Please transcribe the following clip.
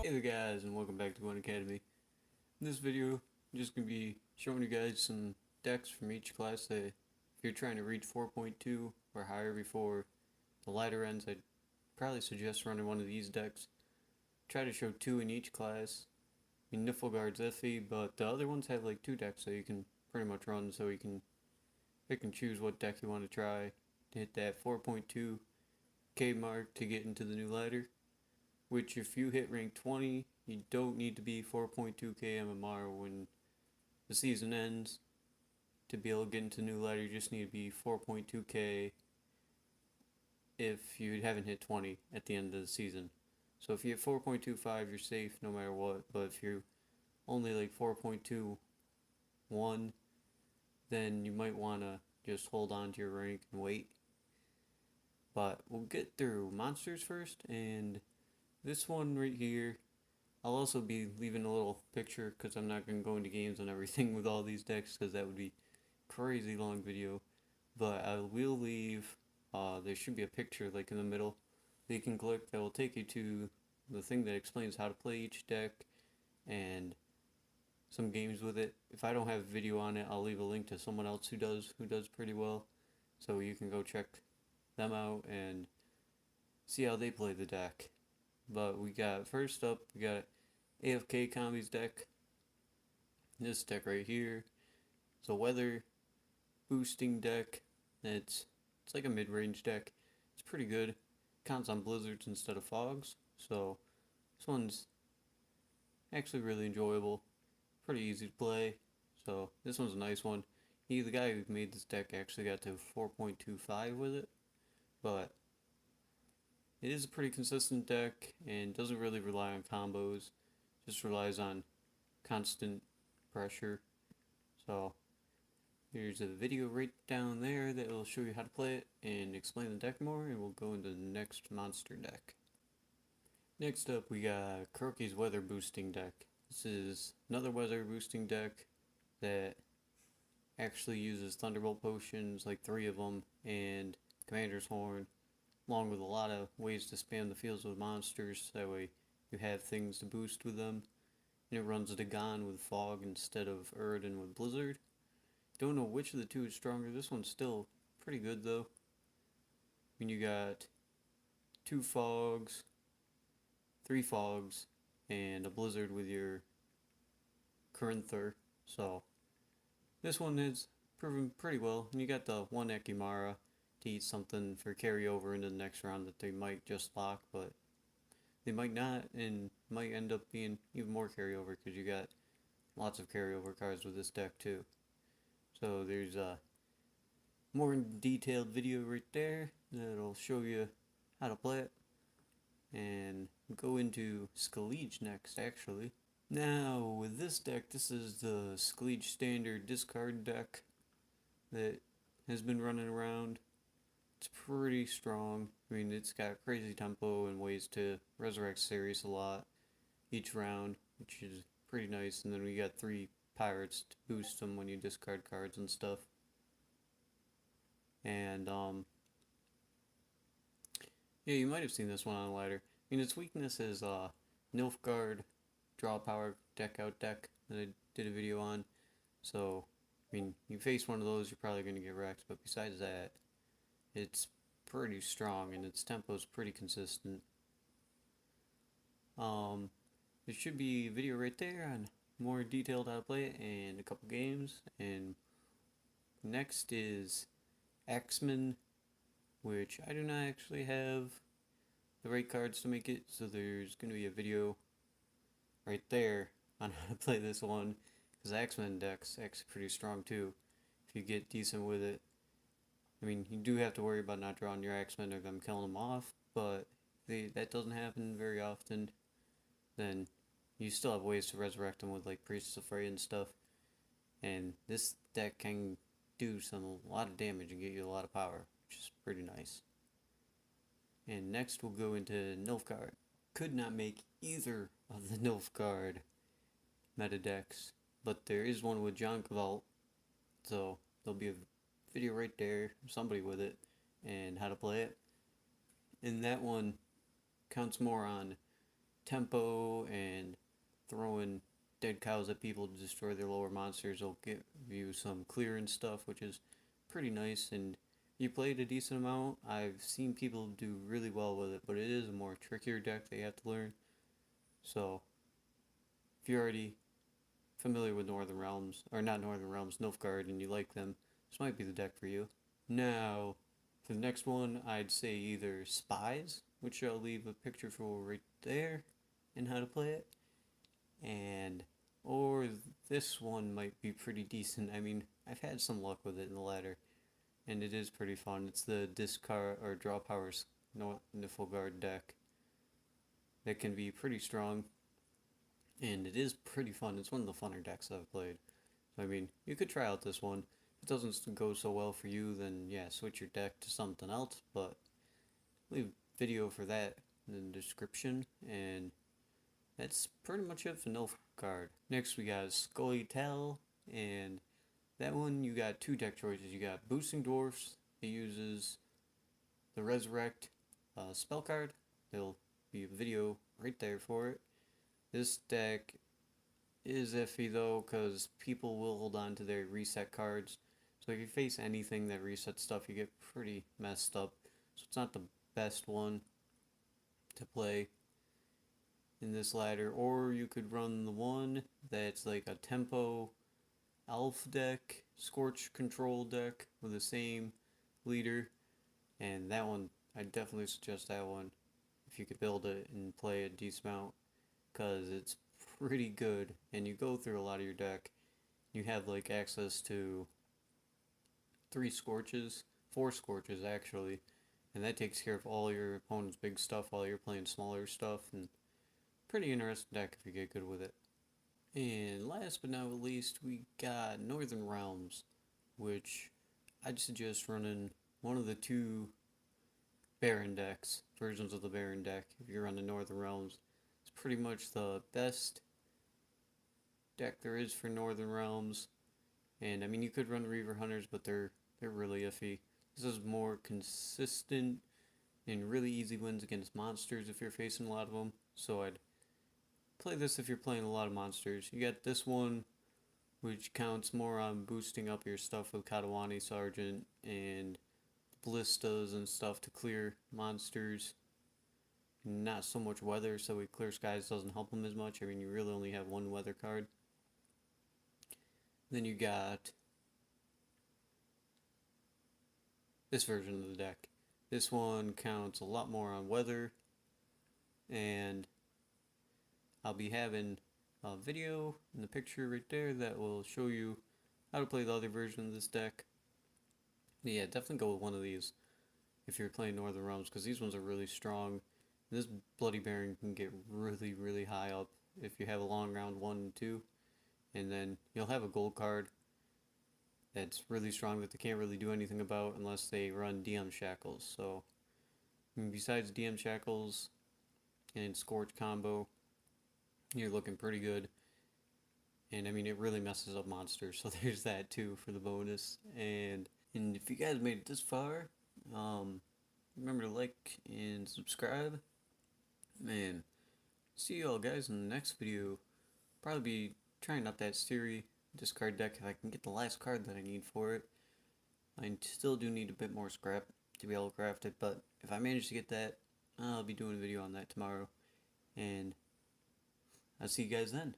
Hey there guys, and welcome back to Gwent Academy. In this video, I'm just going to be showing you guys some decks from each class that if you're trying to reach 4.2 or higher before the ladder ends, I'd probably suggest running one of these decks. Try to show 2 in each class. I mean, Nilfgaard's iffy, but the other ones have like 2 decks that you can pretty much run, so you can pick and choose what deck you want to try to hit that 4.2k mark to get into the new ladder. Which if you hit rank 20, you don't need to be 4.2k MMR when the season ends. To be able to get into new ladder, you just need to be 4.2k if you haven't hit 20 at the end of the season. So if you hit 4.25, you're safe no matter what, but if you're only like 4.21, then you might want to just hold on to your rank and wait. But we'll get through monsters first, and this one right here, I'll also be leaving a little picture because I'm not going to go into games and everything with all these decks because that would be crazy long video. But I will leave, there should be a picture like in the middle that you can click that will take you to the thing that explains how to play each deck and some games with it. If I don't have a video on it, I'll leave a link to someone else who does pretty well, so you can go check them out and see how they play the deck. But we got, first up, we got AFK Commies deck. This deck right here. It's a weather boosting deck. It's like a mid-range deck. It's pretty good. Counts on blizzards instead of fogs. So this one's actually really enjoyable. Pretty easy to play. So this one's a nice one. The guy who made this deck actually got to 4.25 with it. But it is a pretty consistent deck and doesn't really rely on combos, just relies on constant pressure. So here's a video right down there that will show you how to play it and explain the deck more, and we'll go into the next monster deck. Next up we got Kroki's weather boosting deck. This is another weather boosting deck that actually uses Thunderbolt potions, like 3 of them, and Commander's Horn, along with a lot of ways to spam the fields with monsters, that way you have things to boost with them. And it runs Dagon with Fog instead of Erdin with Blizzard. Don't know which of the 2 is stronger. This one's still pretty good though. I mean, you got 2 Fogs, 3 Fogs, and a Blizzard with your Corinther. So this one is proven pretty well. And you got the 1 Ekimara to eat something for carryover into the next round that they might just lock, but they might not, and might end up being even more carryover because you got lots of carryover cards with this deck too. So there's a more detailed video right there that'll show you how to play it, and go into Skully next actually. Now with this deck, this is the Skully standard discard deck that has been running around. It's pretty strong. I mean, it's got crazy tempo and ways to resurrect Sirius a lot each round, which is pretty nice. And then we got 3 pirates to boost them when you discard cards and stuff. And yeah, you might have seen this one on the ladder. I mean, its weakness is Nilfgaard draw power deck out deck that I did a video on. So I mean, you face one of those, you're probably going to get wrecked. But besides that, it's pretty strong and its tempo is pretty consistent. There should be a video right there on more detailed how to play it and a couple games. And next is XMen, which I do not actually have the right cards to make it, so there's going to be a video right there on how to play this one, because the XMen deck's actually pretty strong too if you get decent with it. I mean, you do have to worry about not drawing your X-Men or them killing them off, but that doesn't happen very often. Then you still have ways to resurrect them with like Priestess of Frey and stuff. And this deck can do a lot of damage and get you a lot of power, which is pretty nice. And next we'll go into Nilfgaard. Could not make either of the Nilfgaard meta decks, but there is one with John Vault, so there'll be a video right there, somebody with it, and how to play it. And that one counts more on tempo and throwing dead cows at people to destroy their lower monsters will give you some clearance stuff, which is pretty nice. And you played a decent amount. I've seen people do really well with it, but it is a more trickier deck that you have to learn. So if you're already familiar with Northern Realms, or not Northern Realms, Nilfgaard, and you like them, this might be the deck for you. Now, for the next one, I'd say either Spies, which I'll leave a picture for right there, and how to play it, and or this one might be pretty decent. I mean, I've had some luck with it in the ladder, and it is pretty fun. It's the discard or draw powers Nilfgaard deck that can be pretty strong, and it is pretty fun. It's one of the funner decks I've played. So, I mean, you could try out this one. If it doesn't go so well for you, then yeah, switch your deck to something else, but leave video for that in the description, and that's pretty much it for Nilfgaard. Next we got Skully Tail, and that one you got two deck choices. You got Boosting Dwarfs. It uses the Resurrect spell card. There'll be a video right there for it. This deck is iffy though, because people will hold on to their reset cards. So if you face anything that resets stuff, you get pretty messed up. So it's not the best one to play in this ladder. Or you could run the one that's like a tempo elf deck, Scorch control deck with the same leader. And that one, I definitely suggest that one if you could build it and play a decent amount, because it's pretty good, and you go through a lot of your deck. You have like access to 4 Scorches actually, and that takes care of all your opponent's big stuff while you're playing smaller stuff, and pretty interesting deck if you get good with it. And last but not least, we got Northern Realms, which I'd suggest running one of the 2 Baron decks, versions of the Baron deck if you're running Northern Realms. It's pretty much the best deck there is for Northern Realms. And I mean, you could run Reaver Hunters, but they're really iffy. This is more consistent and really easy wins against monsters if you're facing a lot of them. So I'd play this if you're playing a lot of monsters. You got this one, which counts more on boosting up your stuff with Katawani Sergeant and ballistas and stuff to clear monsters. Not so much weather, so Clear Skies doesn't help them as much. I mean, you really only have one weather card. Then you got this version of the deck. This one counts a lot more on weather, and I'll be having a video in the picture right there that will show you how to play the other version of this deck. But yeah, definitely go with one of these if you're playing Northern Realms, because these ones are really strong. This Bloody Baron can get really, really high up if you have a long round 1 and 2. And then you'll have a gold card that's really strong that they can't really do anything about unless they run DM Shackles. So, I mean, besides DM Shackles and Scorch combo, you're looking pretty good. And I mean, it really messes up monsters, so there's that too for the bonus. And if you guys made it this far, remember to like and subscribe. And see you all guys in the next video. Probably be trying out that Siri discard deck if I can get the last card that I need for it. I still do need a bit more scrap to be able to craft it, but if I manage to get that, I'll be doing a video on that tomorrow. And I'll see you guys then.